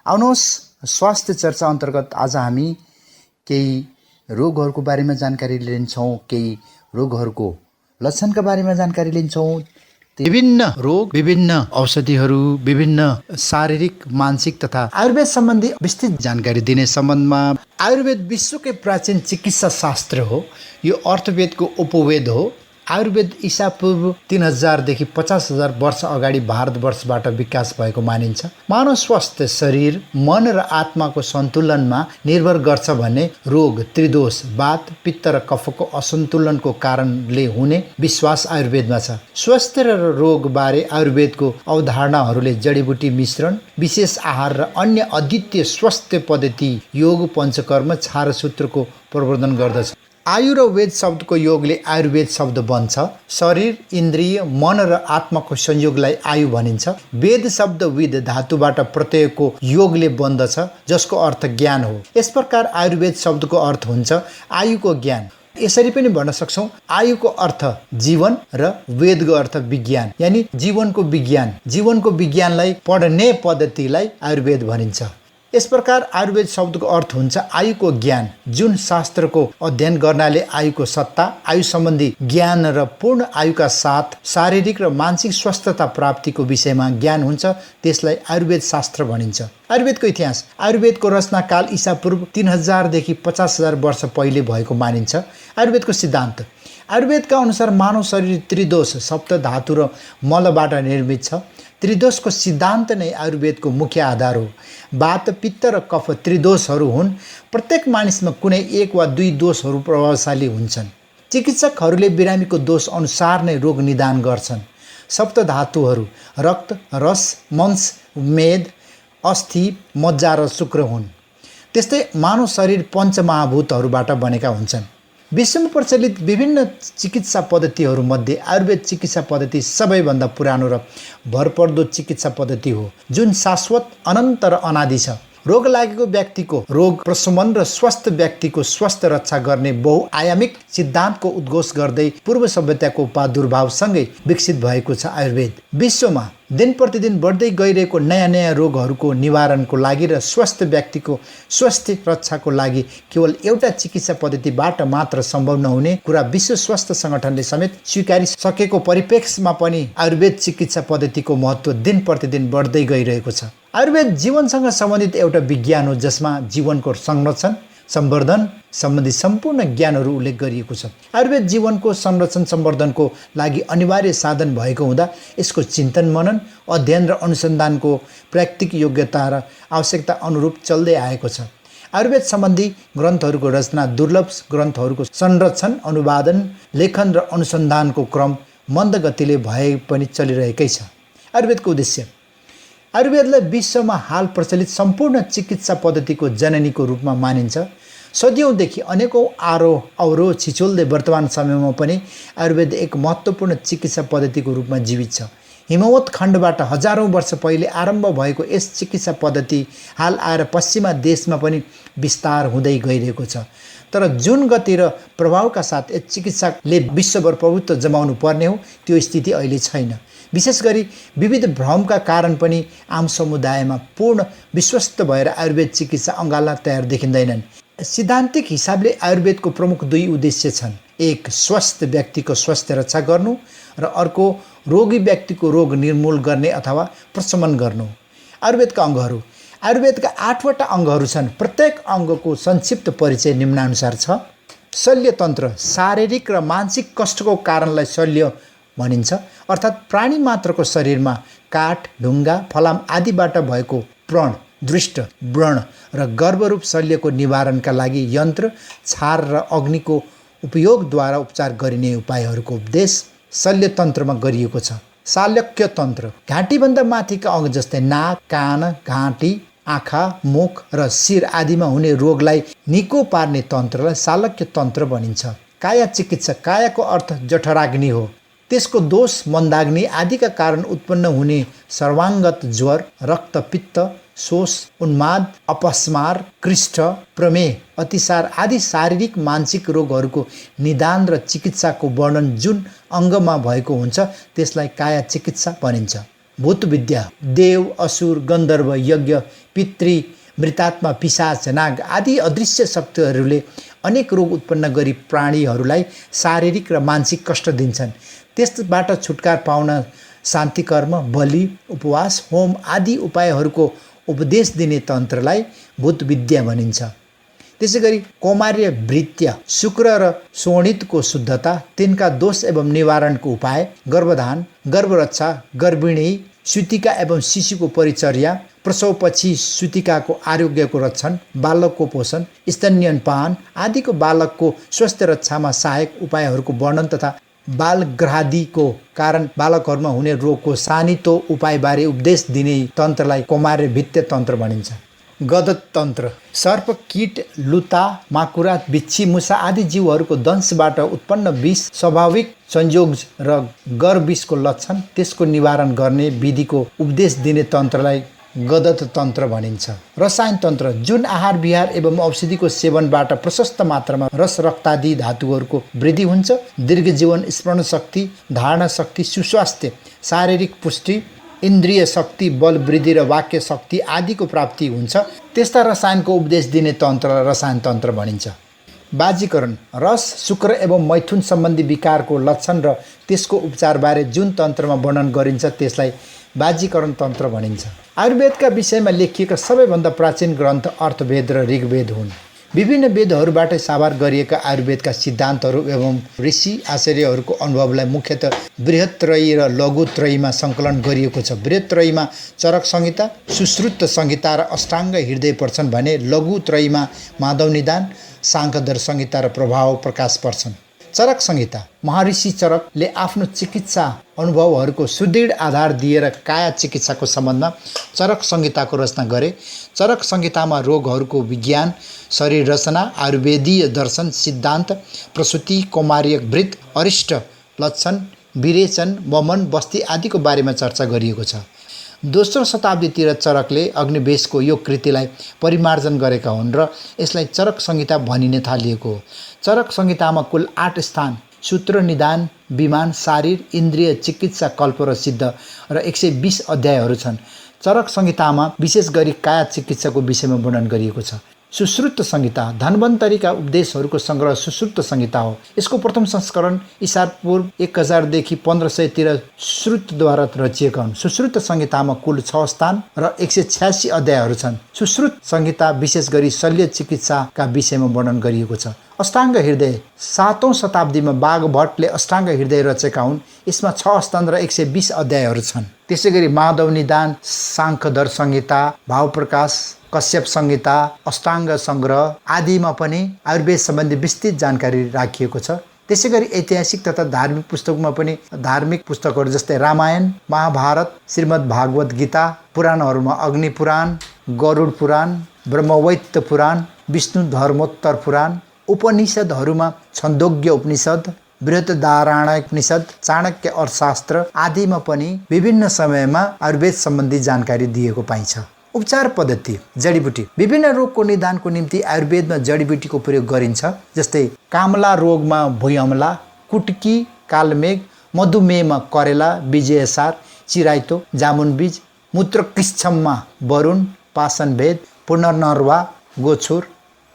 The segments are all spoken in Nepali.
आउनुहोस् स्वास्थ्य चर्चा अन्तर्गत आज हामी केही रोगहरूको बारेमा जानकारी लिन्छौँ, केही रोगहरूको लक्षणका बारेमा जानकारी लिन्छौँ। विभिन्न रोग, विभिन्न औषधिहरू, विभिन्न शारीरिक, मानसिक तथा आयुर्वेद सम्बन्धी विस्तृत जानकारी दिने सम्बन्धमा आयुर्वेद विश्वकै प्राचीन चिकित्सा शास्त्र हो। यो अर्थवेदको उपवेद हो। आयुर्वेद ईसा पूर्व 3000 देखि 50,000 वर्ष अगाडि भारतवर्षबाट विकास भएको मानिन्छ। मानव स्वास्थ्य शरीर, मन र आत्माको सन्तुलनमा निर्भर गर्छ भन्ने रोग, त्रिदोष, वात, पित्त र कफको असन्तुलनको कारणले हुने विश्वास आयुर्वेदमा छ। स्वास्थ्य र रोगबारे आयुर्वेदको अवधारणाहरूले जडीबुटी मिश्रण, विशेष आहार र अन्य अद्वितीय स्वास्थ्य पद्धति, योग, पञ्चकर्म, छारसूत्रको प्रवर्धन गर्दछ। आयु र वेद शब्दको योगले आयुर्वेद शब्द बन्छ। शरीर, इन्द्रिय, मन र आत्माको संयोगलाई आयु भनिन्छ। वेद शब्द विद धातुबाट प्रत्ययको योगले बन्दछ, जसको अर्थ ज्ञान हो। यस प्रकार आयुर्वेद शब्दको अर्थ हुन्छ आयुको ज्ञान। यसरी पनि भन्न सक्छौँ आयुको अर्थ जीवन र वेदको अर्थ विज्ञान, यानि जीवनको विज्ञान। जीवनको विज्ञानलाई पढ्ने पद्धतिलाई आयुर्वेद भनिन्छ। यस प्रकार आयुर्वेद शब्दको अर्थ हुन्छ आयुको ज्ञान, जुन शास्त्रको अध्ययन गर्नाले आयुको सत्ता, आयु सम्बन्धी ज्ञान र पूर्ण आयुका साथ शारीरिक र मानसिक स्वस्थता प्राप्तिको विषयमा ज्ञान हुन्छ, त्यसलाई आयुर्वेद शास्त्र भनिन्छ। आयुर्वेदको इतिहास। आयुर्वेदको रचनाकाल ईसा पूर्व 3000 देखि 50,000 वर्ष पहिले भएको मानिन्छ। आयुर्वेदको सिद्धान्त। आयुर्वेदका अनुसार मानव शरीर त्रिदोष, सप्त धातु र मलबाट निर्मित छ। त्रिदोषको सिद्धान्त नै आयुर्वेदको मुख्य आधार हो। वात, पित्त र कफ त्रिदोषहरू हुन्। प्रत्येक मानिसमा कुनै एक वा दुई दोषहरू प्रभावशाली हुन्छन्। चिकित्सकहरूले बिरामीको दोष अनुसार नै रोग निदान गर्छन्। सप्त धातुहरू रक्त, रस, मांस, मेद, अस्थि, मज्जा र शुक्र हुन्। त्यस्तै मानव शरीर पञ्चमहाभूतहरूबाट बनेका हुन्छन्। विश्वमा प्रचलित विभिन्न चिकित्सा पद्धतिहरूमध्ये आयुर्वेद चिकित्सा पद्धति सबैभन्दा पुरानो र भरपर्दो चिकित्सा पद्धति हो, जुन शाश्वत, अनन्त र अनादि छ। रोग लागेको व्यक्तिको रोग प्रशमन र स्वस्थ व्यक्तिको स्वास्थ्य रक्षा गर्ने बहुआयामिक सिद्धान्तको उद्घोष गर्दै पूर्व सभ्यताको प्रादुर्भावसँगै विकसित भएको छ आयुर्वेद। विश्वमा दिन प्रतिदिन बढ्दै गइरहेको नयाँ नयाँ रोगहरूको निवारणको लागि र स्वस्थ व्यक्तिको स्वास्थ्य रक्षाको लागि केवल एउटा चिकित्सा पद्धतिबाट मात्र सम्भव नहुने कुरा विश्व स्वास्थ्य सङ्गठनले समेत स्वीकारिसकेको परिप्रेक्ष्यमा पनि आयुर्वेद चिकित्सा पद्धतिको महत्त्व दिन प्रतिदिन बढ्दै गइरहेको छ। आयुर्वेद जीवनसँग सम्बन्धित एउटा विज्ञान हो, जसमा जीवनको संरक्षण, सम्वर्धन सम्बन्धी सम्पूर्ण ज्ञानहरू उल्लेख गरिएको छ। आयुर्वेद जीवनको संरक्षण सम्वर्धनको लागि अनिवार्य साधन भएको हुँदा यसको चिन्तन, मनन, अध्ययन र अनुसन्धानको प्राकृतिक योग्यता र आवश्यकता अनुरूप चल्दै आएको छ। आयुर्वेद सम्बन्धी ग्रन्थहरूको रचना, दुर्लभ ग्रन्थहरूको संरक्षण, अनुवादन, लेखन र अनुसन्धानको क्रम मन्द गतिले भए पनि चलिरहेकै छ। आयुर्वेदको उद्देश्य। आयुर्वेदलाई विश्वमा हाल प्रचलित सम्पूर्ण चिकित्सा पद्धतिको जननीको रूपमा मानिन्छ। सदियौँदेखि अनेकौँ अवरोध छिचोल्दै वर्तमान समयमा पनि आयुर्वेद एक महत्त्वपूर्ण चिकित्सा पद्धतिको रूपमा जीवित छ। हिमवत खण्डबाट हजारौँ वर्ष पहिले आरम्भ भएको यस चिकित्सा पद्धति हाल आएर पश्चिमा देशमा पनि विस्तार हुँदै गइरहेको छ। तर जुन गति र प्रभावका साथ यस चिकित्साले विश्वभर प्रभुत्व जमाउनु पर्ने हो, त्यो स्थिति अहिले छैन। विशेष गरी विविध भ्रमका कारण पनि आम समुदायमा पूर्ण विश्वस्त भएर आयुर्वेद चिकित्सा अँगाला तयार देखिँदैनन्। सिद्धान्तिक हिसाबले आयुर्वेदको प्रमुख दुई उद्देश्य छन्। एक, स्वस्थ व्यक्तिको स्वास्थ्य रक्षा गर्नु र अर्को, रोगी व्यक्तिको रोग निर्मूल गर्ने अथवा प्रशमन गर्नु। आयुर्वेदका अङ्गहरू। आयुर्वेदका 8वटा अङ्गहरू छन्। प्रत्येक अङ्गको संक्षिप्त परिचय निम्नानुसार छ। शल्यतन्त्र। शारीरिक र मानसिक कष्टको कारणलाई शल्य भनिन्छ, अर्थात् प्राणी मात्रको शरीरमा काठ, ढुङ्गा, फलाम आदिबाट भएको व्रण, दृष्ट, व्रण र गर्भरूप शल्यको निवारणका लागि यन्त्र, छार र अग्निको उपयोगद्वारा उपचार गरिने उपायहरूको उपदेश शल्यतन्त्रमा गरिएको छ। शालक्य तन्त्र। घाँटीभन्दा माथिका अङ्ग जस्तै नाक, कान, घाँटी, आँखा, मुख र शिर आदिमा हुने रोगलाई निको पार्ने तन्त्रलाई शालक्य तन्त्र भनिन्छ। काया चिकित्सा। कायाको अर्थ जठराग्नि हो। त्यसको दोष, मन्दाग्नि आदिका कारण उत्पन्न हुने सर्वाङ्गत ज्वर, रक्तपित्त, शोष, उन्माद, अपस्मार, कृष्ठ, प्रमेह, अतिसार आदि शारीरिक मानसिक रोगहरूको निदान र चिकित्साको वर्णन जुन अङ्गमा भएको हुन्छ त्यसलाई काया चिकित्सा भनिन्छ। भूत विद्या, देव, असुर, गन्धर्व, यज्ञ, पितृ, मृतात्मा, पिशाच, नाग आदि अदृश्य शक्तिहरूले अनेक रोग उत्पन्न गरी प्राणीहरूलाई शारीरिक र मानसिक कष्ट दिन्छन्। त्यसबाट छुटकारा पाउन शान्ति कर्म, बलि, उपवास, होम आदि उपायहरूको उपदेश दिने तन्त्रलाई भूत विद्या भनिन्छ। त्यसैगरी कौमार्य वृत्य, शुक्र र शोणितको शुद्धता, तिनका दोष एवं निवारणको उपाय, गर्भधान, गर्भरक्षा, गर्भिणी, सुतिका एवं शिशुको परिचर्या, प्रसवपछि सुतिकाको आरोग्यको रक्षण, बालकको पोषण, स्तन्यपान आदिको बालकको स्वास्थ्य रक्षामा सहायक उपायहरूको वर्णन तथा बालग्रहादिको कारण बालकहरूमा हुने रोगको सानितो उपायबारे उपदेश दिने तन्त्रलाई कौमार्य वृत्य तन्त्र भनिन्छ। गदत तन्त्र, सर्प, कीट, लुता, माकुरा, बिच्छी, मुसा आदि जीवहरूको दंशबाट उत्पन्न विष, स्वाभाविक संयोग र गर विषको लक्षण, त्यसको निवारण गर्ने विधिको उपदेश दिने तन्त्रलाई गदत तन्त्र भनिन्छ। रसायन तन्त्र, जुन आहार विहार एवं औषधिको सेवनबाट प्रशस्त मात्रामा रस रक्तादि धातुहरूको वृद्धि हुन्छ, दीर्घ जीवन, स्मरण शक्ति, धारणा शक्ति, सुस्वास्थ्य, शारीरिक पुष्टि, इन्द्रिय शक्ति, बल वृद्धि र वाक्य शक्ति आदिको प्राप्ति हुन्छ, त्यस्ता रसायनको उपदेश दिने तन्त्रलाई रसायन तन्त्र भनिन्छ। बाजीकरण, रस, शुक्र एवं मैथुन सम्बन्धी विकारको लक्षण र त्यसको उपचारबारे जुन तन्त्रमा वर्णन गरिन्छ त्यसलाई बाजीकरण तन्त्र भनिन्छ। आयुर्वेदका विषयमा लेखिएका सबैभन्दा प्राचीन ग्रन्थ अर्थवेद र ऋग्वेद हुन्। विभिन्न वेदहरूबाट साभार गरिएका आयुर्वेदका सिद्धान्तहरू एवं ऋषि आचार्यहरूको अनुभवलाई मुख्यतः बृहत्त्रयी र लघुत्रयीमा सङ्कलन गरिएको छ। बृहत्त्रयीमा चरक संहिता, सुश्रुत संहिता र अष्टाङ्ग हृदय पर्छन् भने लघुत्रयीमा माधव निदान, शाङ्खधर संहिता र प्रभाव प्रकाश पर्छन्। चरक संहिता, महर्षि चरकले आफ्नो चिकित्सा अनुभवहरूको सुदृढ आधार दिएर काया चिकित्साको सम्बन्धमा चरक संहिताको रचना गरे। चरक संहितामा रोगहरूको विज्ञान, शरीर रचना, आयुर्वेदीय दर्शन, सिद्धान्त, प्रसूति, कौमार्य वृत्त, अरिष्ट लक्षण, विरेचन, वमन, बस्ती आदिको बारेमा चर्चा गरिएको छ। दोस्रो शताब्दीतिर चरकले अग्निवेशको यो कृतिलाई परिमार्जन गरेका हुन् र यसलाई चरक संहिता भनिने थालिएको हो। चरक संहितामा कुल 8 स्थान, सूत्र, निदान, विमान, शारीर, इन्द्रिय, चिकित्सा, कल्प र सिद्ध र 120 अध्यायहरू छन्। चरक संहितामा विशेष गरी काया चिकित्साको विषयमा वर्णन गरिएको छ। सुश्रुत संहिता, धन्वन्तरीका उपदेशहरूको सङ्ग्रह सुश्रुत संहिता हो। यसको प्रथम संस्करण ईसा पूर्व 1000 देखि 1500 सुश्रुतद्वारा रचिएका हुन्। सुश्रुत संहितामा कुल 6 स्थान र 186 अध्यायहरू छन्। सुश्रुत संहिता विशेष गरी शल्य चिकित्साका विषयमा वर्णन गरिएको छ। अष्टाङ्ग हृदय, 7औं शताब्दीमा बाघभट्टले अष्टाङ्ग हृदय रचेका हुन्। यसमा 6 स्थान र 120 अध्यायहरू छन्। त्यसैगरी माधव निदान, शाङ्खधर संहिता, भावप्रकाश, कश्यप संहिता, अष्टाङ्ग सङ्ग्रह आदिमा पनि आयुर्वेद सम्बन्धी विस्तृत जानकारी राखिएको छ। त्यसैगरी ऐतिहासिक तथा धार्मिक पुस्तकमा पनि धार्मिक पुस्तकहरू जस्तै रामायण, महाभारत, श्रीमद् भागवत गीता, पुराणहरूमा अग्नि पुराण, गरुड पुराण, ब्रह्मवैत्य पुराण, विष्णु धर्मोत्तर पुराण, उपनिषदहरूमा छन्दोग्य उपनिषद, बृहदारण्यक उपनिषद, चाणक्य अर्थशास्त्र आदिमा पनि विभिन्न समयमा आयुर्वेद सम्बन्धी जानकारी दिएको पाइन्छ। उपचार पद्धति, जडीबुटी, विभिन्न रोगको निदानको निम्ति आयुर्वेदमा जडीबुटीको प्रयोग गरिन्छ। जस्तै कामला रोगमा भुइँअमला, कुटकी, कालमेघ, मधुमेहमा करेला, विजयसार, चिराइतो, जामुनबीज, मूत्रकिच्छममा वरुण, पाषाणभेद, पुनर्नरवा, गोछुर,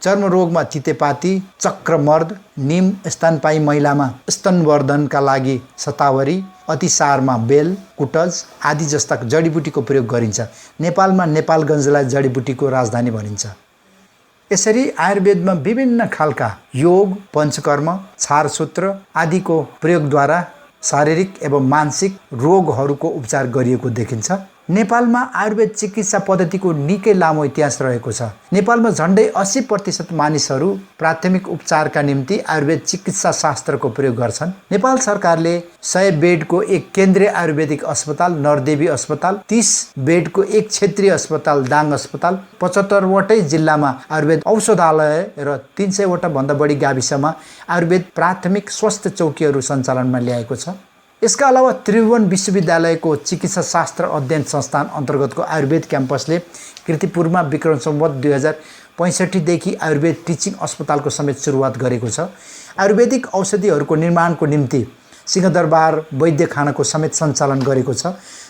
चर्मरोगमा तितेपाती, चक्रमर्द, निम, स्तनपायी महिलामा स्तनवर्धनका लागि शतावरी, अतिसारमा बेल, कुटज आदि जस्ता जडीबुटीको प्रयोग गरिन्छ। नेपालमा नेपालगञ्जलाई जडीबुटीको राजधानी भनिन्छ। यसरी आयुर्वेदमा विभिन्न खालका योग, पञ्चकर्म, क्षारसूत्र आदिको प्रयोगद्वारा शारीरिक एवं मानसिक रोगहरूको उपचार गरिएको देखिन्छ। नेपालमा आयुर्वेद चिकित्सा पद्धतिको निकै लामो इतिहास रहेको छ। नेपालमा झन्डै 80% मानिसहरू प्राथमिक उपचारका निम्ति आयुर्वेद चिकित्सा शास्त्रको प्रयोग गर्छन्। नेपाल सरकारले 100 बेडको एक केन्द्रीय आयुर्वेदिक अस्पताल नरदेवी अस्पताल, 30 बेडको एक क्षेत्रीय अस्पताल दाङ अस्पताल, 75 वटै जिल्लामा आयुर्वेद औषधालय र 300 वटा भन्दा बढी गाविसमा आयुर्वेद प्राथमिक स्वास्थ्य चौकीहरू सञ्चालनमा ल्याएको छ। यसका अलावा त्रिभुवन विश्वविद्यालयको चिकित्सा शास्त्र अध्ययन संस्थान अन्तर्गतको आयुर्वेद क्याम्पसले कीर्तिपुरमा विक्रम सम्वत 2065 देखि आयुर्वेद टिचिङ अस्पतालको समेत सुरुवात गरेको छ। आयुर्वेदिक औषधिहरूको निर्माणको निम्ति सिंहदरबार वैद्य खानाको समेत सञ्चालन गरेको छ।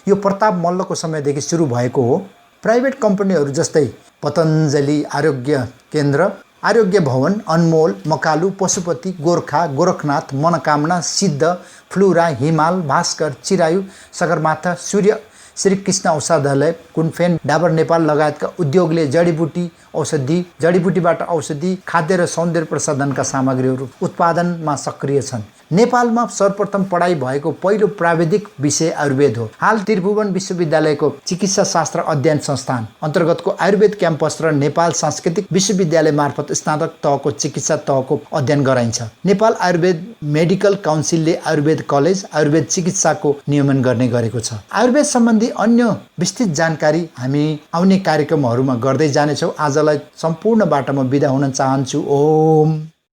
यो प्रताप मल्लको समयदेखि सुरु भएको हो। प्राइभेट कम्पनीहरू जस्तै पतञ्जलि आरोग्य केन्द्र, आरोग्य भवन, अनमोल, मकालु, पशुपति, गोर्खा, गोरखनाथ, मनोकामना, सिद्ध, फ्लुरा, हिमाल, भास्कर, चिरायु, सगरमाथा, सूर्य, श्रीकृष्ण औषधालय, कुनफेन, डाबर नेपाल लगायतका उद्योगले जडीबुटीबाट औषधि, खाद्य र सौन्दर्य प्रसाधनका सामग्रीहरू उत्पादनमा सक्रिय छन्। नेपालमा सर्वप्रथम पढाइ भएको पहिलो प्राविधिक विषय आयुर्वेद हो। हाल त्रिभुवन विश्वविद्यालयको चिकित्सा शास्त्र अध्ययन संस्थान अन्तर्गतको आयुर्वेद क्याम्पस र नेपाल सांस्कृतिक विश्वविद्यालय मार्फत स्नातक तहको चिकित्सा तहको अध्ययन गराइन्छ। नेपाल आयुर्वेद मेडिकल काउन्सिलले आयुर्वेद कलेज, आयुर्वेद चिकित्साको नियमन गर्ने गरेको छ। आयुर्वेद सम्बन्धी अन्य विस्तृत जानकारी हामी आउने कार्यक्रमहरूमा गर्दै जानेछौँ। आजलाई सम्पूर्ण बाटोमा बिदा हुन चाहन्छु। ओम